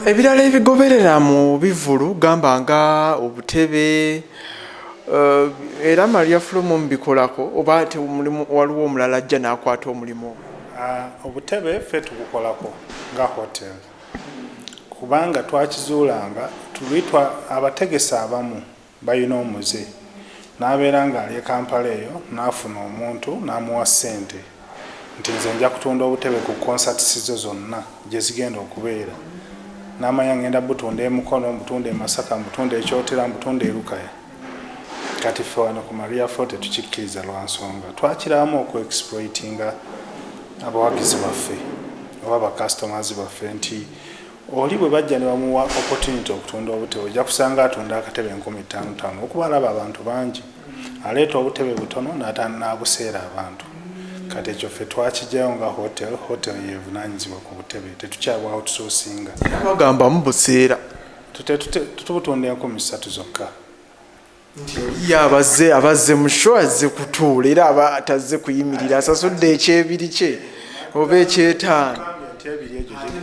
Ebirala ebigoberera mu bivulu gamba nga obutebe era Maria Flomo mbikolako oba ate omulimu waliwo omulala ajja n'akwata omulimu. Obutebe ffe tubukolako nga hotel kubanga twakizuulanga tulitwa abategesa abamu balina omuze n'abeera ng'ali e Kampala eyo n'afuna omuntu n'amuwa ssente nti nze nja kutunda obutebe ku concerts zo zonna gye zigenda okubeera n'amanya ngenda butunda emukono mbutunda e Masaka mbutunda e Kyotera mbutunda e Lukaya kati ffe wano ku Maria Flomo tetukikkiriza lwa nsonga twakiramu oku-exploitinga abawagizi baffe oba ba-customers baffe nti oli bwe bajja ne bamuwa opportunity okutunda obutebe ojja kusanga atunda akatebe 55,000 okuba alaba abantu bangi aleeta obutebe butono n'abuseera abantu kati ekyo ffe twakijjayo nga hotel yeevunaanyizibwa ku butebe tetukyabwa outsourcinga bagamba mubuseera tutubutunda 3,000 zokka ye abazze mu show azze kutuula era aba atazze kuyimirira asasudde ekyebiri kye oba ekyetaano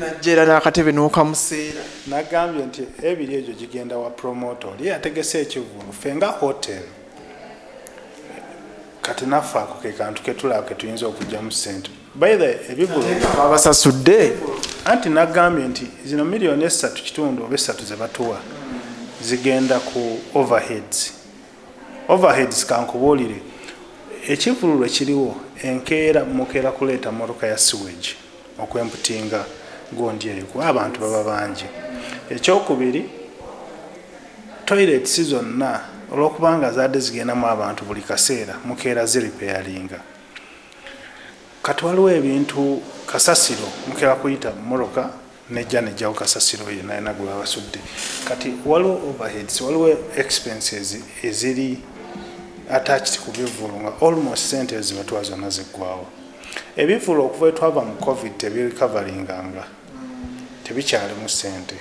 najjera n'akatebe n'okamuseera nagambye nti ebiri egyo gigenda wa promoter oli yategese ekivulu ffe nga hotel kati naffe ako ke kantu ketulaba ketuyinza okugyamu ssente by the ebivulu babasasudde anti nagambye nti zino miliyoni 3.3 oba 3 ze batuwa zigenda ku overheads kankubuulire ekivulu lwe kiriwo enkeera mukeera kuleeta motoka ya sewage okwemputinga gondi eyo kuba abantu baba bangi ekyokubiri toilets zonna olwokubanga zaadde zigendamu abantu buli kaseera mukeera ziripeyeringa kati waliwo ebintu kasasiro mukeera kuyita moroka nejja kasasiro yenayina gwe babasudde kati waliwo overheads waliwo expenses eziri attached ku bivulu nga almost sente ezibatuwa zonna ziggwawo ebivulu okuva twava mu covid tebirikavalinganga tebikyalimu ssente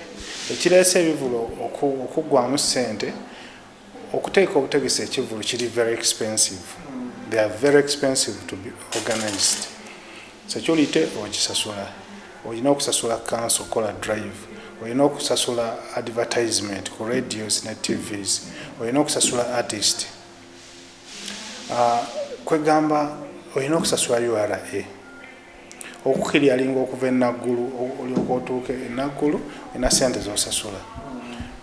ekireese ebivulu okuggwamu ssente okuteeka obutegesi ekivulu kiri very expensive they are very expensive to be organized security ogisasula olina okusasula council kola drive olina okusasula advertisement ku radios ne tvs olina okusasula artist kwegamba olina okusasula URA okukiryalinga okuva enaggulu olyoka otuuke enaggulu olina sente zosasula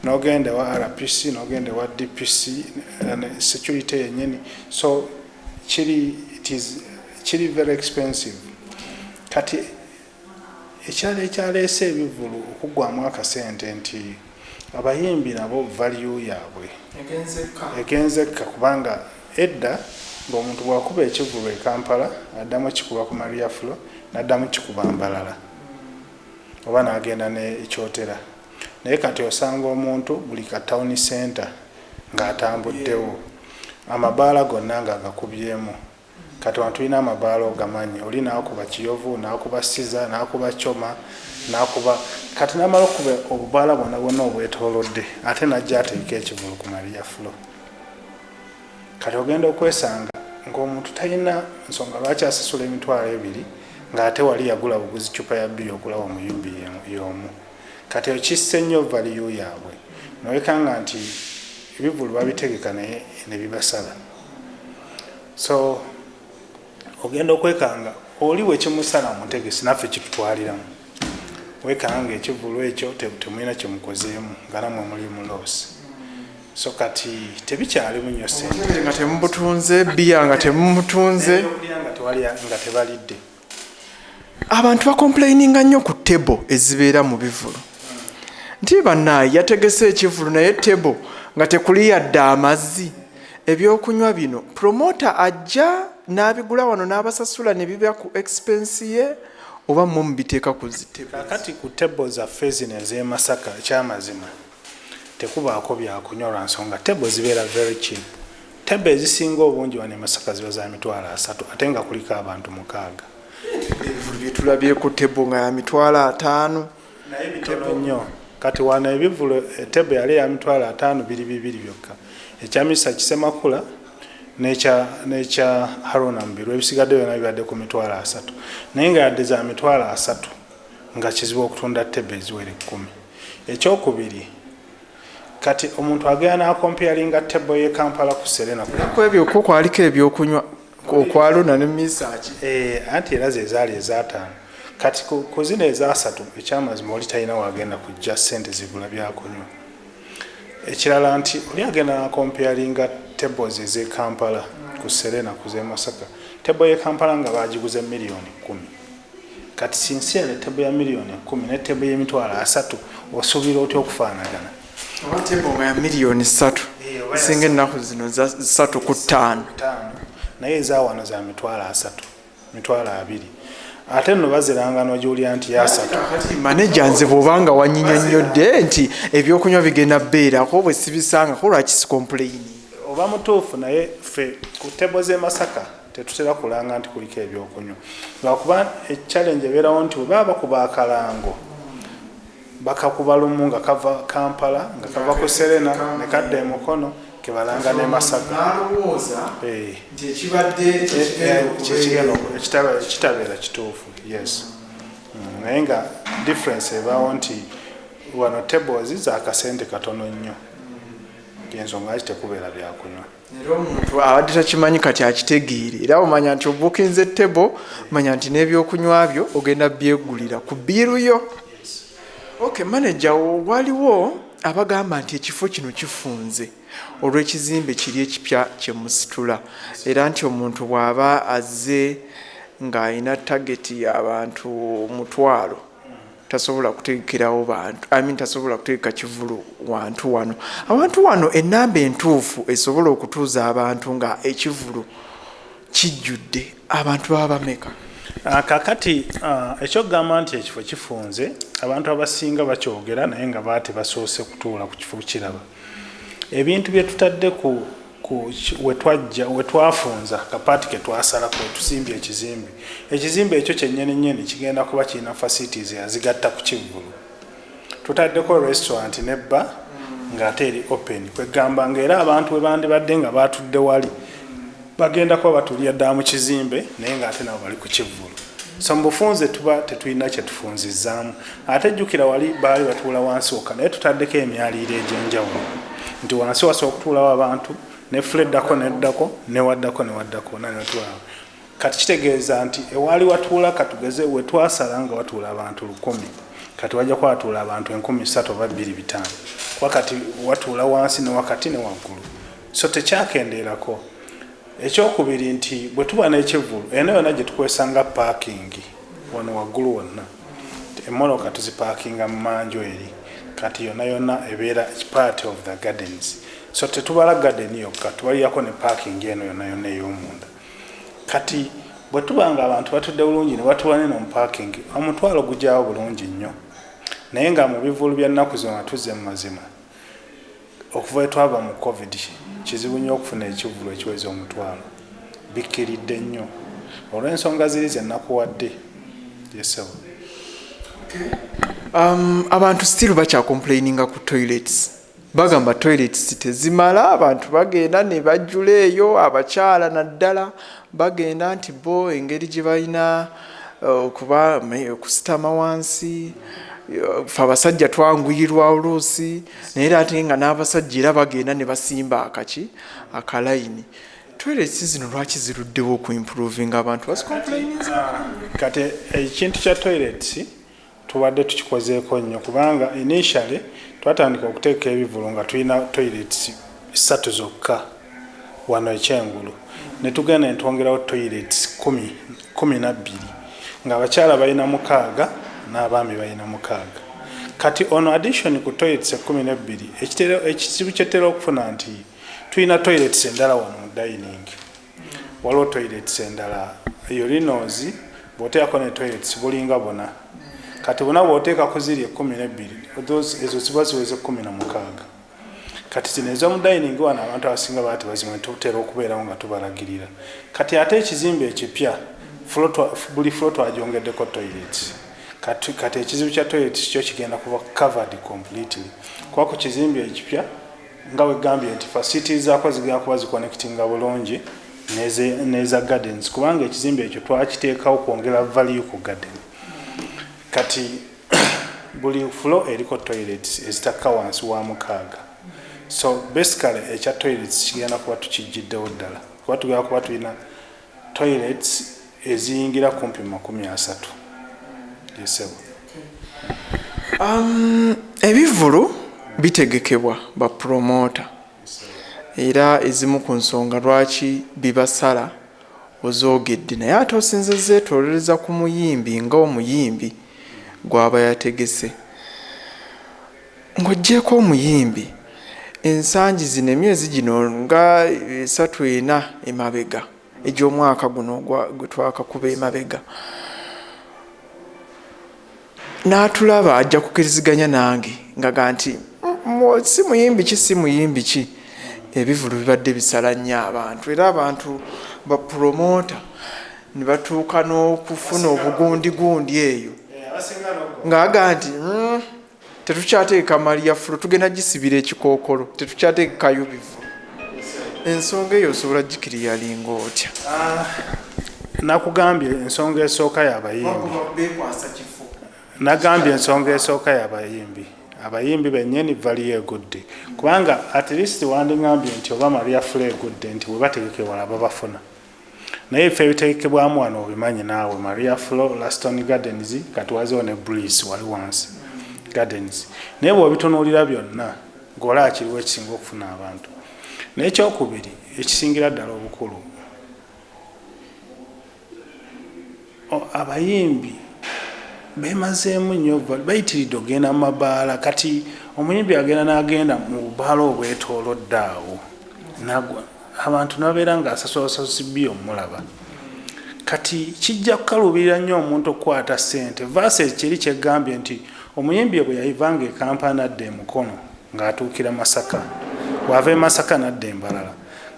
nogenda wa RPC nogenda wa DPC security yenyini so kiri very expensive kati ekyaleese ebivulu okuggwamu akasente nti abayimbi nabo value yaabwe egenzekka kubanga edda ng'omuntu bwakuba ekivulu e Kampala addamu kikuba ku Maria Flomo n'addamu kikuba Mbalala oba n'agenda n'ekyotera naye kati osanga omuntu buli ka town center ng'atambuddewo amabaala gonna ng'agakubyemu kati wantu tulina amabaala ogamanyi oli n'akuba Kiyovu n'akuba Siza n'akuba Choma n'akuba kati n'amala okuba obubaala bwonna obwetoolodde ate n'ajja ateeka ekivulu ku Maria Flomo kati ogenda okwesanga ng'omuntu talina nsonga lwaki asasula $2,000 ng'ate wali yagula buguzi cupa ya bbiya ogulawo mu yumbi y'omu kati okisse nnyo value yaabwe nowekanga nti ebivulu babitegeka naye ne bibasala so ogenda okwekanga oli wekimusala mutegesi naffe kitutwaliramu wekanga ekivulu ekyo temulina kyemukozeemu nga namwe muli mu loss so kati tebikyalimu nnyo ssente nga temubutunze bbiya nga temumutunze nga tebalidde abantu bakomplaininga nnyo ku tebo ezibeera mu bivulu nti bannaye yategese ekivulu naye tebo nga tekuli yadde amazzi ebyokunywa bino promota ajja n'abigula wano n'abasasula ne biba ku expense ye oba mu mbiteeka ku zitebo kakati ku tebo zaffe zino ez'e Masaka ekyamazima tekubaako byakunywa lwa nsonga tebo zibeera very cheap tebo ezisinga obungi wano e Masaka ziba za $3,000 ate nga kuliko abantu 6 ebivulu byetulabye ku tebo nga ya $5,000 naye bitono nnyo kati wano ebivulu tebo yali ya $5,000 biri bibiri byokka ekyamisa Kisemakula n'ekya Haruna Mbiru ebisigadde byonna bibadde ku $3,000 naye nga yadde za $3,000 nga kizibu okutunda table eziwera 10. Ekyokubiri kati omuntu agenda n'akomparinga table ye Kampala ku Serena kwebyo ko kwaliko ebyokunywa okwaluna ne misaaki anti era ze zaali ez'ataano kati ku zino ez'asatu ekyamazima oli talina wagenda kujja ssente zigula byakunywa. Ekirala nti oli agenda n'akomparinga tables ez'e Kampala ku Serena ku z'e Masaka table ye Kampala nga bagiguze miliyoni 10. Kati sinsiere table ya miliyoni 10 ne table y'emitwalo 3 osuubira otya okufaanagana? table nga ya miliyoni 3 singa ennaku zino za 3 ku 5 naye ezawano za mitwalo 3 mitwalo 2 ate nno baziranga n'ogyolya nti ya 3. Manager nze bw'obanga wanyinyonnyodde nti ebyokunywa bigenda bbeerako bwe sibisangako lwaki si complain oba mutuufu naye ffe ku table z'e Masaka tetutera kulanga nti kuliko ebyokunywa lwakuba echallenge ebeerawo nti bwe baba bakuba akalango bakakuba lumu nga kava Kampala nga kava ku Serena ne kadda e Mukono kebalanga ne Masaka ekitabeera kituufu yes naye nga difference ebaawo nti wano tables za akasente katono nnyo ensonga ki tekubeera byakunywa. Era omuntu abadde takimanyi kati akitegeere era omanya nti obukinze table manya nti n'ebyokunywa byo ogenda byegulira ku biiru yo. Okay, manager waliwo abagamba nti ekifo kino kifunze olw'ekizimbe kiri ekipya kye musitula era nti omuntu bw'aba azze ng'alina tageti y'abantu 1,000 tasobola kutegekerawo bantu tasobola kutegeka kivulu wantu wano awantu wano ennamba entuufu esobola okutuuza abantu nga ekivulu kijjudde abantu baba bameka? Kakati ekyokugamba nti ekifo kifunze abantu abasinga bakyogera naye nga baate basoose kutuula ku kifo kiraba ebintu bye tutadde ku wetwafunza kapaati ke twasalako tusimbye ekizimbe ekyo kyennyini kigenda kuba kirina facilities yazigatta ku kivulu tutaddeko restaurant ne bar ng'ate eri open kwegamba ng'era abantu bwe bandibadde nga batudde wali bagenda kuba batulira ddala mu kizimbe naye ng'ate nabo bali ku kivulu so mubufunze tuba tetulina kye tufunzizzaamu ate jjukira wali baali batuula wansi wokka naye tutaddeko emyaliiro egy'enjawulo nti wansi wasobola okutuulawo abantu ne fleddako neddako newaddako nanetulawo kati kitegeeza nti ewaali watuula katugeze wetwasala nga watuula abantu 1,000 kati wajja kuba watuula abantu 3,000 oba 2,500 kuba kati watuula wansi ne wakati ne waggulu so tekyakendeerako. Ekyokubiri nti bwe tuba n'ekivulu eno yonna gye tukwesanga parking wano waggulu wonna emmoloka tuzipaakinga mu manju eri kati yonna ebeera part of the gardens so tetubala garden yokka tubalirako ne parking eno yonna ey'omunda kati bwe tuba nga abantu batudde bulungi ne batuba neno mu parking omutwalo gujyawo bulungi nnyo naye nga mu bivulu bya nnaku zino tuzze mu mazima okuva twava mu covid kizibu nnyo okufuna ekivulu ekiweza omutwalo bikkiridde nnyo olw'ensonga ziri ze nakuwadde yesewo. Abantu still bakyakomplaininga ku toilets bagamba toilets tezimala abantu bagenda ne bajjula eyo abakyala naddala bagenda nti bo engeri gye balina okuba kusitama wansi fe abasajja twanguyirwa oluusi naye ate nga n'abasajja era bagenda ne basimba akalayini toilets zino lwaki ziruddewo okuimprovinga abantu bazicomplaininza kati ekintu kya toilets tubadde tukikozeeko nnyo kubanga initially twatandika okuteeka ebivulu nga tulina toilets 3 zokka wano ekyengulu ne tugenda ne twongerawo toilets 12 nga abakyala balina 6 n'abaami balina 6 kati ono addition ku toilets 12 ekizibu kyetera okufuna nti tulina toilets endala wano mu dining waliwo toilets endala urinals bw'oteekako ne toilets bulinga bona kati bonna bw'oteeka ku ziri 12 ezo ziba ziweze 16 kati zino ez'omu dining wano abantu abasinga baati bazimwe tutera okubeerawo nga tubalagirira kati ate ekizimbe ekipya buli floor twagyongeddeko toilets kati ekizibu kya toilets kyo kigenda kuba covered completely kuba ku kizimbe ekipya nga wegambye nti facilities zaako zigenda kuba ziconnectinga bulungi n'eza gardens kubanga ekizimbe ekyo twakiteekawo kwongera value ku garden kati buli floor eriko toilets ezitakka wansi wa 6 so basically ekya toilets kigenda kuba tukijjiddewo ddala kuba tugenda kuba tulina toilets eziyingira kumpi 30 yesebo. Ebivulu bitegekebwa ba promoter era ezimu ku nsonga lwaki bibasala ozoogedde naye ate osinze zeetooleza ku muyimbi ng'omuyimbi gw'aba yategese ng'oggyeko omuyimbi ensangi zino emyezi gino nga 3-4 emabega egy'omwaka guno gwe twakakuba emabega n'atulaba ajja kukiriziganya nange ngaga nti si muyimbi ki si muyimbi ki ebivulu bibadde bisala nnyo abantu era abantu ba promota ne batuuka n'okufuna obugundigundi eyo ng'aga nti tetukyateeka Maria Flow tugenda gisibira ekikookolo tetukyateekayo bivulu ensonga eyo osobola gikiriyalinga otya? Nakugambye ensonga esooka y'abayimbi nagambye ensonga esooka y'abayimbi abayimbi bennyini vali egudde kubanga at least wandingambye nti oba Maria Flow egudde nti bwe bategekebwa laba bafuna naye ffe ebitegekebwamu wano obimanyi naawe Maria Flow Laston Gardens kati waziwo ne Breeze wali wansi Gardens naye bw'obitunuulira byonna ng'olaba kiriwo ekisinga okufuna abantu naye ekyokubiri ekisingira ddala obukulu abayimbi bemazeemu nnyo bayitiridde ogenda mu mabaala kati omuyimbi agenda n'agenda mu bubaala obwetoolodde awo abantu nababeera ng'asasulasasusibbi omulaba kati kijja kukalubirira nnyo omuntu okukwata ssente vaase kiri kyeggambye nti omuyimbi bwe yayivanga e Kampala n'adda e Mukono ng'atuukira Masaka bw'ava e Masaka n'adda Embalala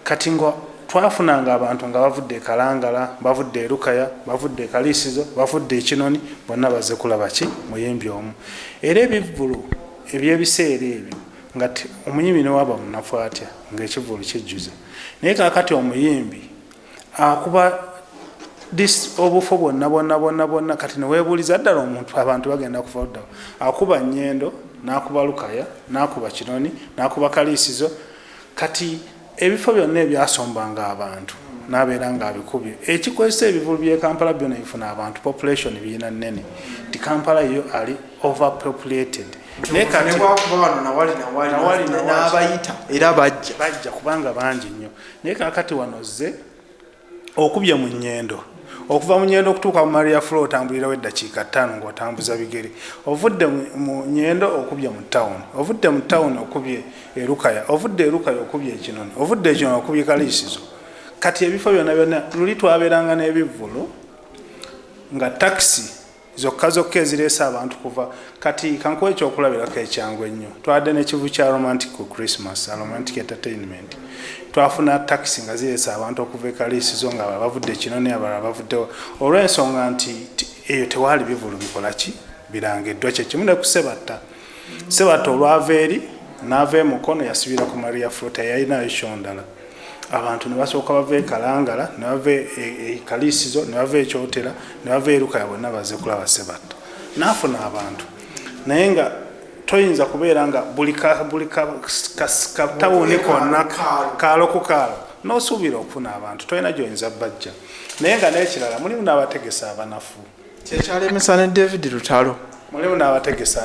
kati ngo twafunanga abantu nga bavudde e Kalangala bavudde e Lukaya bavudde e Kaliisizo bavudde e Kinoni bonna bazze kulaba ki muyimbi omu era ebivulu eby'ebiseera ebyo nga omuyimbi ne waba munafu atya ng'ekivulu kijjuza naye kaakati omuyimbi akuba obufo bwonna kati ne weebuuliza ddala omuntu abantu bagenda kufa oddawo akuba Nnyendo n'akuba Lukaya n'akuba Kinoni n'akuba Kaliisizo kati ebifo byonna ebyasombanga abantu n'abeera ng'abikubye ekikozesa ebivulu by'e Kampala byonna bifuna abantu population biina nnene nti Kampala yo ali overpopulated naye kati n'abayita era bajja kubanga bangi nnyo naye kaakati wanozze okubye mu Nnyendo okuva mu Nnyendo okutuuka mu Maria Flow otambulirawo eddakiika 5 ng'otambuza bigere ovudde mu Nnyendo okubye mu town ovudde mu town okubye e Lukaya ovudde e Lukaya okubye e Kinoni ovudde e Kinoni okubye Kaliisizo kati ebifo byonna luli twabeeranga n'ebivulu nga taxi zokka ezireesa abantu kuva kati kankuwa ekyokulabirako ekyangu ennyo twadde n'ekivu kya romantic Christmas romantic entertainment twafuna taxi nga zireesa abantu okuva e Kaliisizo nga bavudde e Kinoni abalala bavuddewo olw'ensonga nti eyo tewaali bivulu bikola ki birangiddwa kyekimu ne ku Sebatta olwava eri n'ava e Mukono yasibira ku Maria Flow teyalinayo kyondala abantu ne basooka bava e Kalangala ne bava e Kaliisizo ne bava e Kyotera ne bava e Lukaya bonna bazze kulaba Sebatta n'afuna abantu naye nga toyinza kubeera nga buli katawuni konna kaalo ku kaalo n'osuubira okufuna abantu tolina gy'oyinza bajja naye nga n'ekirala mulimu n'abategesi abanafu kyekyalemesa ne David Lutalo mulimu n'abategesi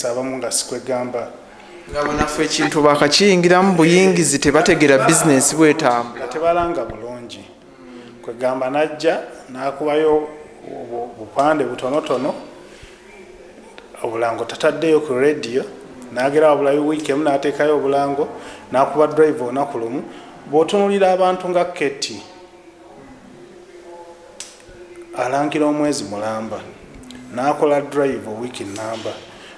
abamu nga sikwegamba ng'abanafu ekintu bakakiyingiramu buyingizi tebategera bizinesi bwetambula tebalanga bulungi kwegamba najja n'akubayo bupande butonotono obulango tataddeyo ku radio n'agera wabulayo wiiki emu n'ateekayo obulango n'akuba drive olunaku lumu bw'otunuulira abantu nga Keti alangira omwezi mulamba n'akola drive wiiki namba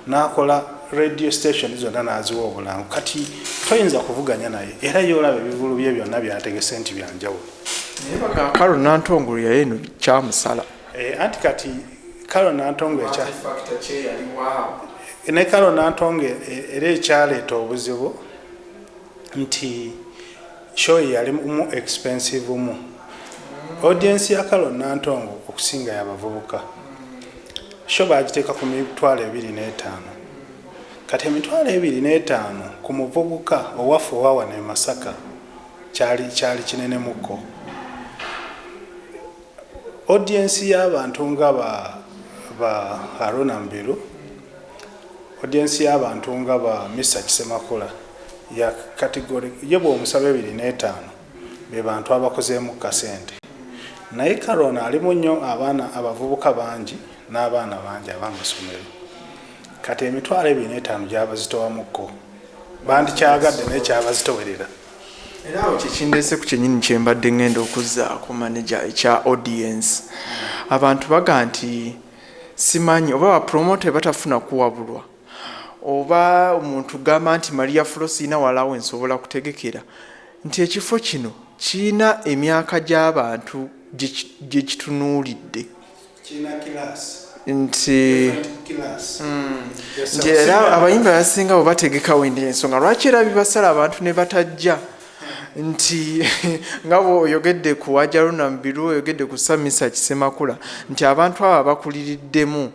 n'akola radio station zonna n'aziwa obulango kati toyinza kuvuganya naye era y'olaba ebivulu bye byonna byategese nti byanjawulo naye baga Carol Nantongo yaye eno kyamusala anti kati Carol Nantongo ne Carol Nantongo era ekyaleeta obuzibu nti show yali mu expensive mu audience ya Carol Nantongo okusinga y'abavubuka sho bagiteeka ku 25,000 kati 25,000 ku muvubuka owaffe owawa ne Masaka kyali kinene muko. Audience y'abantu nga ba Haruna Mbiru, audience y'abantu nga ba Mr. Kisemakula ya category yebo omusabe 25 be bantu abakozeemu kasente. Naye Karona alimu nnyo abaana abavubuka bangi n'abaana bangi abangasomero. Kati 25,000 gyabazitowamuko bandi kyagadde nekyabazitowerera. Era awo kikindese ku kyenyini kyembadde ngenda okuzzaako manager ekya audience. Abantu baga nti simanyi oba bapromote batafuna kuwabulwa oba omuntu gamba nti Maria Flow sina walawo nsobola kutegekera nti ekifo kino kiina emyaka gy'abantu gye kitunuulidde nti era abayimbi abasinga bwe bategeka wendi ensonga lwaki era bibasala abantu ne batajja nti nga bw'oyogedde ku Haruna Mbiru oyogedde ku Mr. Kisemakula nti abantu abo bakuliriddemu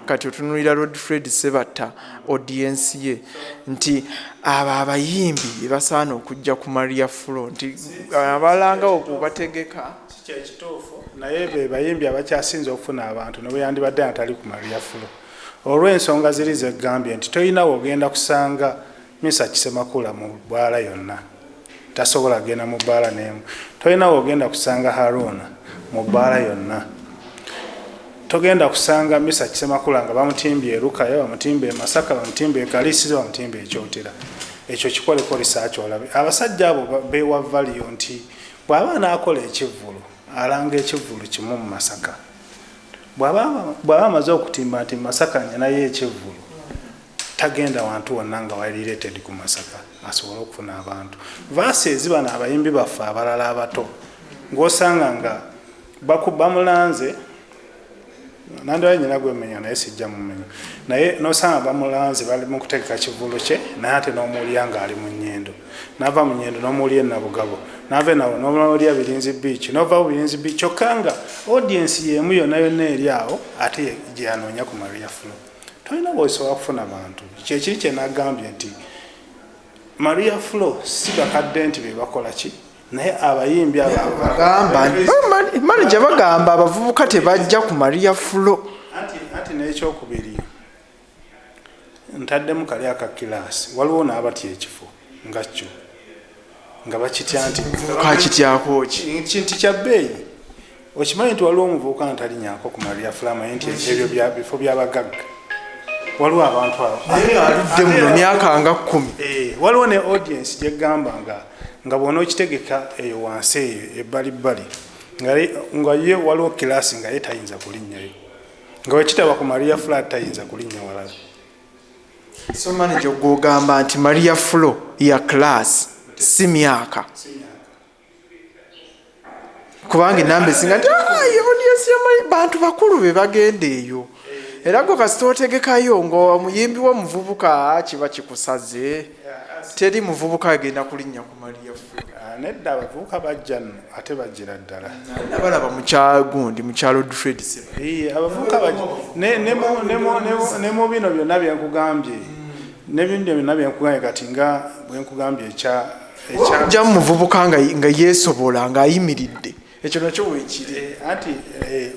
kati otunulira Lord Fred Sebatta audience ye nti abo abayimbi basaana okujja ku Maria Flow nti abalanga okubategeka kyekituufu naye be bayimbi abakyasinze okufuna abantu ne bwe yandibadde atali ku Maria Flow olw'ensonga ziri zegambye nti toyinawo ogenda kusanga Mr. Kisemakula mu bbaala yonna tasobola genda mu bbaala n'emu. Toyinawo ogenda kusanga Haruna mu bbaala yonna. Togenda kusanga Mr. Kisemakula nga bamutimbye Lukayo, bamutimbye Masaka, bamutimbye Kalisizo, bamutimbye Kyotera. Ekyo kikoleko research olabe. Abasajja abo bewa value nti bw'aba naakola ekivvulu alanga ekivvulu kimu mu Masaka. Bw'aba amaze okutimba nti Masaka naye ekivvulu tagenda wantu wonna nga wali related ku Masaka asobola okufuna abantu. Verses bana abayimbi baffe abalala abato ng'osanga nga bamulanze nandala nyina gwemenya naye sijja mumenya naye nosanga bamulanze bali mu kutegeka kivulu kye naye ate n'omuwulya nga ali mu nnyendo n'ava mu nnyendo n'omuwulya ennabugabo n'ave nawo n'omuwulya Birinzi Beach n'ova Birinzi Beach kyokka nga audience y'emu yonna yonna eri awo ate gye yanoonya ku Maria Flow. Tolina bw'osobola kufuna bantu kyekiri kye nagambye nti Maria Flow si bakadde nti be bakola ki naye abayimbi abagamba manager bagamba abavubuka tebajja ku Maria Flow anti n'ekyokubiri ntaddemu kali aka kilasi waliwo n'abatya ekifo nga kyo nga bakitya nti kakityako ki kintu kya bbeeyi okimanyi nti waliwo omuvubuka ntalinnyako ku Maria Flow amaye nti ebyo bifo by'abagagga waliwo abantu abo alidde muno myaka nga 10 waliwo ne audience gyegamba nga bwona okitegeka eyo wansi eyo ebbalibbali nga ye waliwo kilasi nga ye tayinza kulinnyayo nga wekitaba ku Maria Flow tayinza kulinnya walala. So manager gwogamba nti Maria Flow ya class si myaka kubanga enamba esinga nti audience ya bantu bakulu be bagenda eyo era gwe kasita otegekayo ng'omuyimbi w'omuvubuka kiba kikusaze teri muvubuka agenda kulinnya ku Maria Flow. Nedda abavubuka bajja ate bajjira ddala nabalaba mukyagundi mukyalo Fred Sebatta abavubuka bajja ne mu bino byonna byenkugambye nebindi byonna byenkugambye kati nga bwenkugambye ekya muvubuka nga yeesobola ng'ayimiridde ekyo nakyo weekiri anti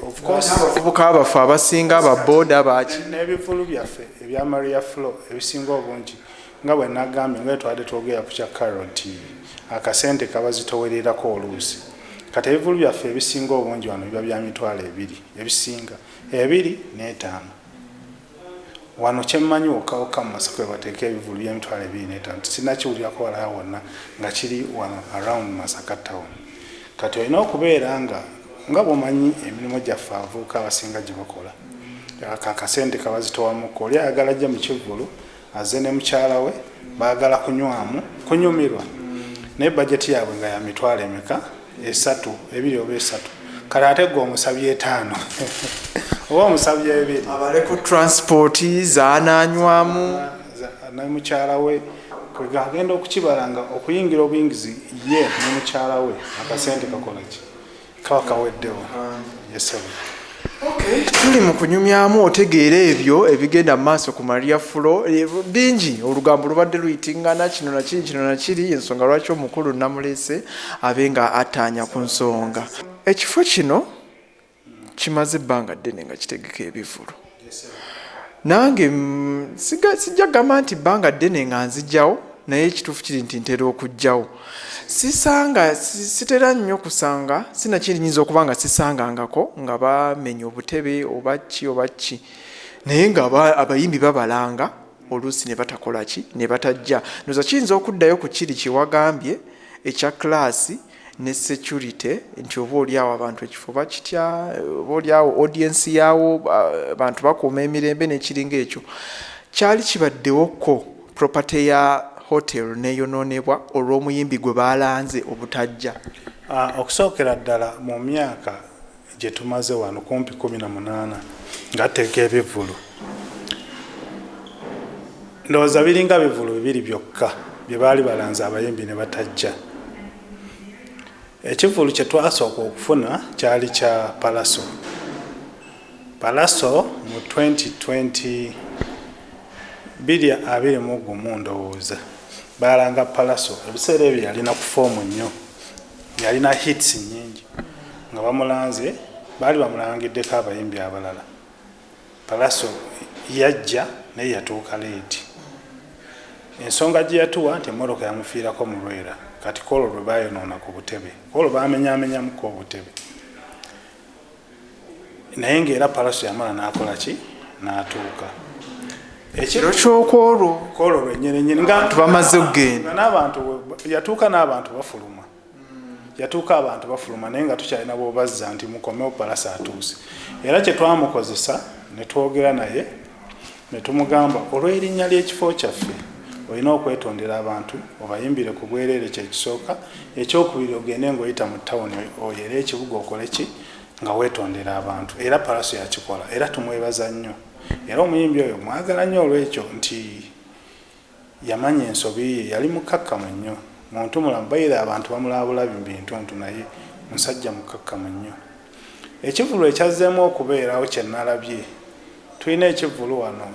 of course abavubuka abafu abasinga ababoda baki n'ebivulu byaffe ebya Maria Flow ebisinga obungi nga bwe nagambye nga twadde twogera ku kya Carrot akasente kabazitowererako oluusi kati ebivulu byaffe ebisinga obungi wano biba bya 2,000 ebisinga 2,500 wano kyemmanyi wokka mu Masaka we bateeka ebivulu bya 2,500 sinakiwulirako walala wonna nga kiri wano around Masaka town. Kati olina okubeera nga bw'omanyi emirimu gyaffe abavubuka abasinga gye bakola akasente kabazitowamuko oli ayagala ajja mu kivvulu azze ne mukyala we baagala kunyumirwa naye bajeti yaabwe nga ya 3 2 oba 3 kale ate gwe omusabye 5 oba omusabye 2 abale ku transport zaananywamu ne mukyala we kwegagenda okukibalanga okuyingira obuyingizi ye ne mukyala we akasente kakola ki kaba kaweddewo yesebo. tuli mu kunyumyamu otegeera ebyo ebigenda mu maaso ku Maria Fulo bingi olugambo lubadde luyitingana kino nakiri ensonga lwaki omukulu Namulese abe nga ataanya ku nsonga. Ekifo kino kimaze ebbanga ddene nga kitegeka ebivulu. Nange sijja gamba nti bbanga ddene nga nzijjawo naye ekituufu kiri nti ntera okujjawo. Sitera nnyo kusanga sinakiri nyinza okuba nga sisangangako nga bamenya obutebe oba ki naye nga abayimbi babalanga oluusi ne batakola ki ne batajja. Ndoza kiyinza okuddayo ku kiri kiwagambye ekya klaasi ne security nti oba oliawo abantu ekifo bakitya oba oliawo audience yaawo abantu bakuuma emirembe n'ekiringa ekyo kyali kibaddewoko property ya hotel neyonoonebwa olw'omuyimbi gwe balanze obutajja. Okusookera ddala mu myaka gye tumaze wano kumpi 18 ng'ateeka ebivulu ndowooza biringa bivulu bibiri byokka bye baali balanze abayimbi ne batajja. Ekivulu kye twasooka okufuna kyali kya Palaso mu 2020 2021 ndowooza balanga Palaso ebiseera ebyo yalina kufoomu nnyo yalina hits nnyingi nga bamulanze baali bamulangiddeko abayimbi abalala. Palaso yajja naye yatuuka leeti ensonga gye yatuwa nti emmotoka yamufiirako mu Lwera kati kolo lwe bayonoona ku butebe kolo bamenyamenyamuko obutebe naye ng'era Palaso yamala n'akola ki n'atuuka. Ekiro ky'okwolwo kolo lwennyini ng'abantu bamaze okugenda n'abantu yatuuka n'abantu bafuluma naye nga tukyalina bw'obazza nti mukomewo Palaso atuuse. Era kye twamukozesa ne twogera naye ne tumugamba olw'erinnya ly'ekifo kyaffe olina okwetondera abantu obayimbire ku bwereere kyekisooka ekyokubiri ogende ng'oyita mu ttawuni oyere ekibuga okole ki nga weetondera abantu era Palaso yakikola era tumwebaza nnyo. Era omuyimbi oyo mwagala nnyo olw'ekyo nti yamanya ensobi ye yali mukkakkamu nnyo muntu mulamu bayira abantu bamulabula bintuntu naye musajja mukkakkamu nnyo. Ekivulu ekyazzeemu okubeerawo kye nalabye tulina ekivulu wano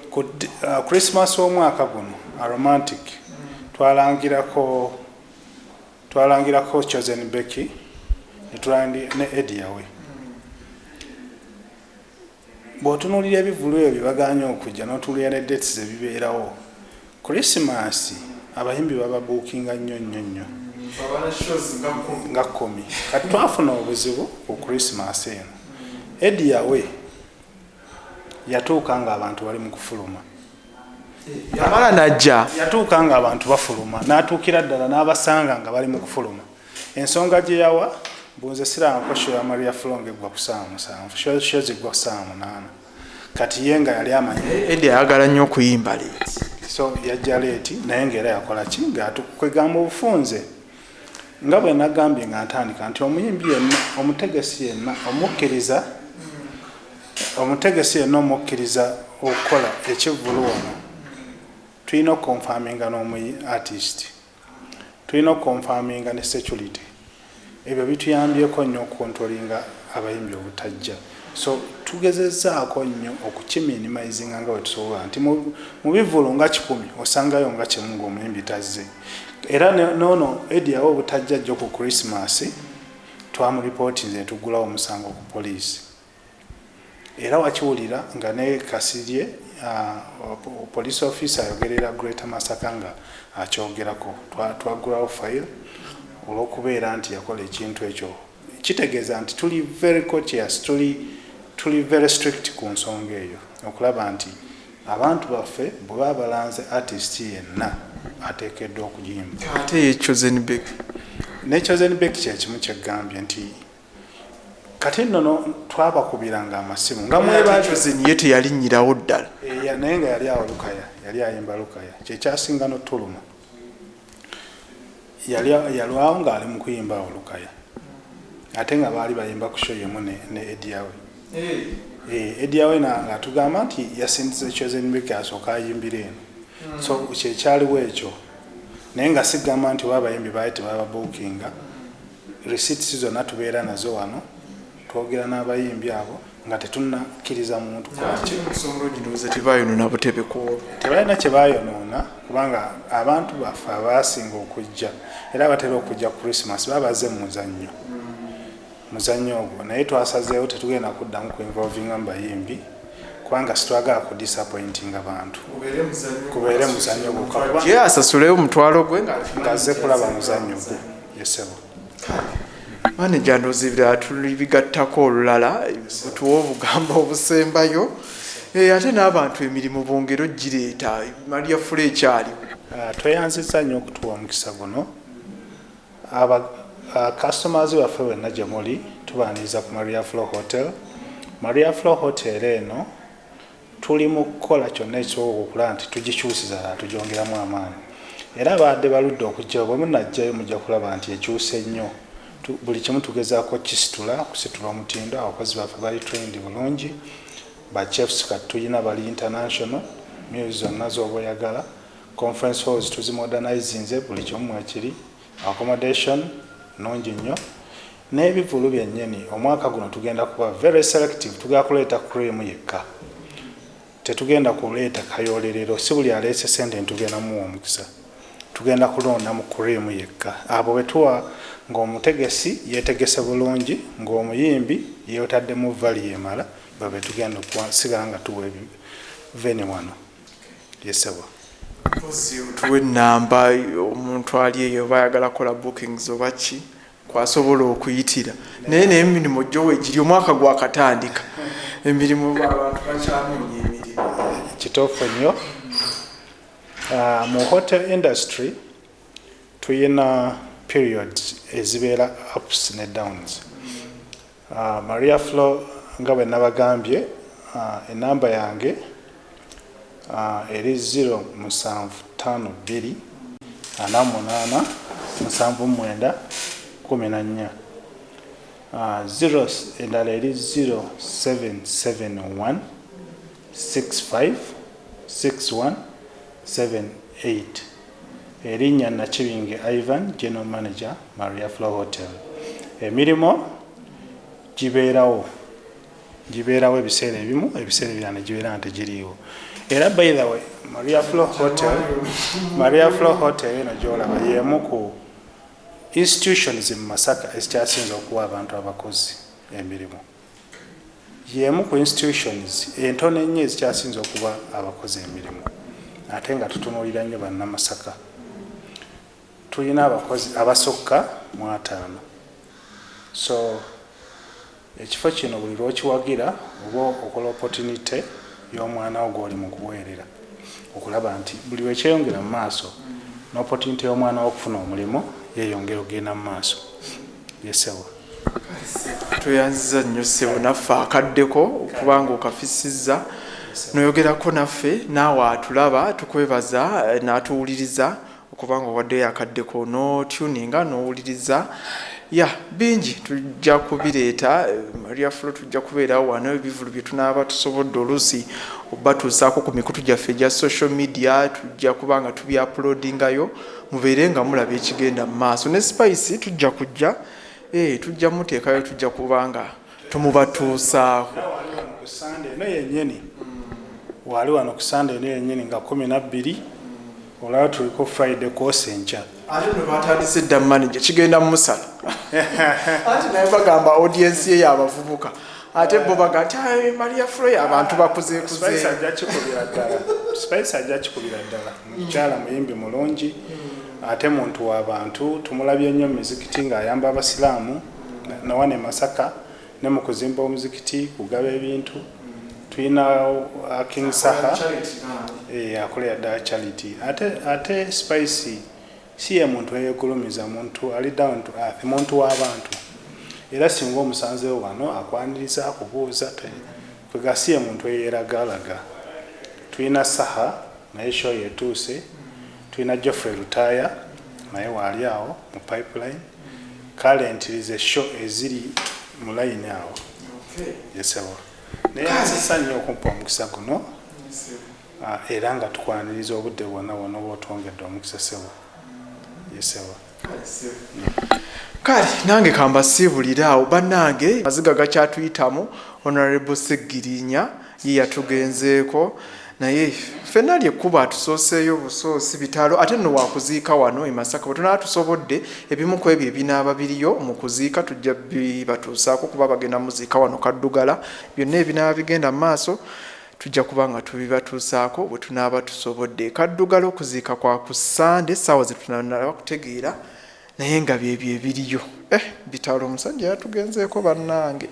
ku Christmas w'omwaka guno aromantic twalangirako Chosen Becky ne Eddie Yawe. Bw'otunuulira ebivulu ebyo baganye okujja n'otunuulira ne dates ebibeerawo Christmas abayimbi baba bookinga nnyo nga 10 kati twafuna obuzibu ku Christmas eno. Eddie Yawe yatuuka nga abantu bali mu kufuluma yamala najja yatuuka nga abantu bafuluma n'atuukira ddala n'abasanga nga bali mu kufuluma. Ensonga gye yawa bunze sirangako show ya Maria Fulo eggwa ku ssaawa 7 show ziggwa ku ssaawa 8 kati ye nga yali amanyi Eddie ayagala nnyo okuyimba leeti so yajja leeti naye ng'era yakola ki ng'atukwegamba obufunze nga bwe nagambye nga ntandika nti omuyimbi yenna omutegesi yenna omukkiriza okukola ekivulu wano tulina okukonfaminga n'omuyi artist tulina okukonfaminga ne security ebyo bituyambyeko nnyo okukontrolinga abayimbi obutajja. So tugezezzaako nnyo okukiminimayizinga nga bwe tusobola nti mu bivulu nga 10 osangayo nga kimu ng'omuyimbi tazze. Era noono Eddie Yawe obutajja jjo ku Christmas twamuripootinze tuggulawo omusango ku poliisi. Era wakiwulira nga ne Kasirye police officer ayogerera Greater Masaka nga akyogerako twaggulawo file olw'okubeera nti yakola ekintu ekyo. Kitegeeza nti tuli very courteous tuli very strict ku nsonga eyo okulaba nti abantu baffe bwe baba balanze artist yenna ateekeddwa okuyimba. Ate Chosen Becky ne Chosen Becky kyekimu kyeggambye nti kati nno twabakubiranga amasimu nga Chosen ye teyalinnyirawo ddala naye nga yali awo Lukaya yali ayimba Lukaya kyekyasinga n'ottuluma yalwawo ng'ali mu kuyimba awo Lukaya ate nga baali bayimba ku show yemu ne Eddie Yawe. Eddie Yawe ng'atugamba nti yasindize Chosen Becky asooka ayimbira eno so kyekyaliwo ekyo naye nga sigamba nti oba abayimbi baali tebaba bookinga receipts zonna tubeera nazo wano twogera n'abayimbi abo nga tetunnakkiriza muntu tebalina kye bayonoona kubanga abantu baffe abasinga okujja era batera okujja Christmas babaze mu muzannyo ogwo naye twasazeewo tetugenda kuddamu ku involvinga mu bayimbi kubanga sitwagala ku disappointing abantu kubeere muzannyo gwo asasuleyo omutwalo gwe ngazze kulaba muzannyo gwe yesebo manager ndozi bya tulibigattako olulala tuwa obugamba obusembayo ate n'abantu emirimu bongero gireeta Maria Flow ekyali tweyanziza nnyo okutuwa omukisa guno customers baffe wenna gye muli tubaaniriza ku Maria Flow Hotel. Maria Flow Hotel eno tuli mu kukola kyonna ekisoboka okulaba nti tugikyusiza tugyongeramu amaanyi era abadde baludde okujja bwe munajjayo mujja kulaba nti ekyuse nnyo buli kimu tugezaako kusitula omutindo abakozi baffe bali trained bulungi ba chefs kati tulina bali international meals zonna z'oboyagala conference halls tuzimodernizinze buli kimu mwekiri accommodation nungi nnyo n'ebivulu byennyini omwaka guno tugenda kuba very selective tugenda kuleeta cream yekka tetugenda kuleeta kayolerero si buli aleese sente ntugenda muwa omukisa tugenda kulonda mu cream yekka abo betuwa ng'omutegesi yeetegese bulungi ng'omuyimbi yeetaddemu vali emala babe tugenda okusigala nga tuwa veni wano yesebo tuwe ennamba omuntu ali eyo bayagala kola bookings oba ki kwasobola okuyitira naye n'emirimu gyo wegiri omwaka gwakatandika emirimu abantu bakyanoonya emirimu kitoofu nnyo mu hotel industry tuyina periods ezibeera ups ne downs. Maria Flow nga bwe nabagambye enamba yange eri 0752 48 79 14 0 endala eri 0771 65 61 78 erinnya Nakibinge Ivan General Manager Maria Flow Hotel. Emirimu gibeerawo ebiseera ebimu ebiseera ebirala gibeera nti giriiwo era by the way Maria Flow Hotel eno gyolaba y'emu ku institutions mu Masaka ezikyasinze okuwa abantu abakozi emirimu y'emu ku institutions entono ennyo ezikyasinze okuba abakozi emirimu ate nga tutunuulira nnyo bannamasaka tulina abakozi abasukka mu 5 so ekifo kino buli lw'okiwagira oba okola opportunity y'omwana wo gw'oli mu kuweerera okulaba nti buli wekyeyongera mu maaso n'opportunity y'omwana wo okufuna omulimu yeeyongera ogenda mu maaso yesewo tweyanziza nnyo ssebo naffe akaddeko okubanga okafisizza noyogerako naffe naawe atulaba tukwebaza n'atuwuliriza okubanga owaddeyo akaddeko n'otuninga n'owuliriza bingi tujja kubireeta Maria Flow tujja kubeerawo wano ebivulu bye tunaaba tusobodde oluusi obatuusaako ku mikutu gyaffe egya social media tujja kubanga tubyapulodingayo mubeere nga mulaba ekigenda mu maaso ne Spice tujja kujja tujja muteekayo tujja kubanga tumubatuusaako ku Sunday eno yennyini wali wano ku Sunday eno yennyini nga 12 olaba tuliko Friday kose enkya ate ne batandise dda manager kigenda mu musala ate naye bagamba audience ye y'abavubuka ate bo bagati Maria Flow abantu bakuzeekuze Spice ajja kikubira ddala mukyala muyimbi mulungi ate muntu w'abantu tumulabye nnyo muzikiti ng'ayamba abasiraamu nawane Masaka ne mu kuzimba omuzikiti kugaba ebintu tulina King Saha akolera ddala charity ate Spice si ye muntu eyegulumiza muntu ali down to earth muntu w'abantu era singa omusanzeewo wano akwaniriza akubuuza kwega si ye muntu eyeragalaga tulina Saha naye show yetuuse tulina Geoffrey Lutaya naye waali awo mu pipeline currently ze show eziri mu line awo yesewo naye asisa nnyo okumpa omukisa guno era nga tukwaniriza obudde bwonna bwonna bw'otwongedde omukisa sewo yesewo kale nange kambasiibulira awo bannange maziga gakyatuyitamu Honorable Segirinya ye yatugenzeeko naye ffenna lyekkuba atusooseeyo busoosi bitalo ate nno wakuziika wano e Masaka bwe tunaba tusobodde ebimu ku ebyo ebinaaba biriyo mu kuziika tujja bibatuusaako kuba bagenda muziika wano Kaddugala byonna ebinaaba bigenda mu maaso tujja kuba nga tubibatuusaako bwe tunaaba tusobodde Kaddugala okuziika kwa ku Sande essaawa ze tunaba kutegeera naye nga byebyo ebiriyo bitalo omusajja yatugenzeeko bannange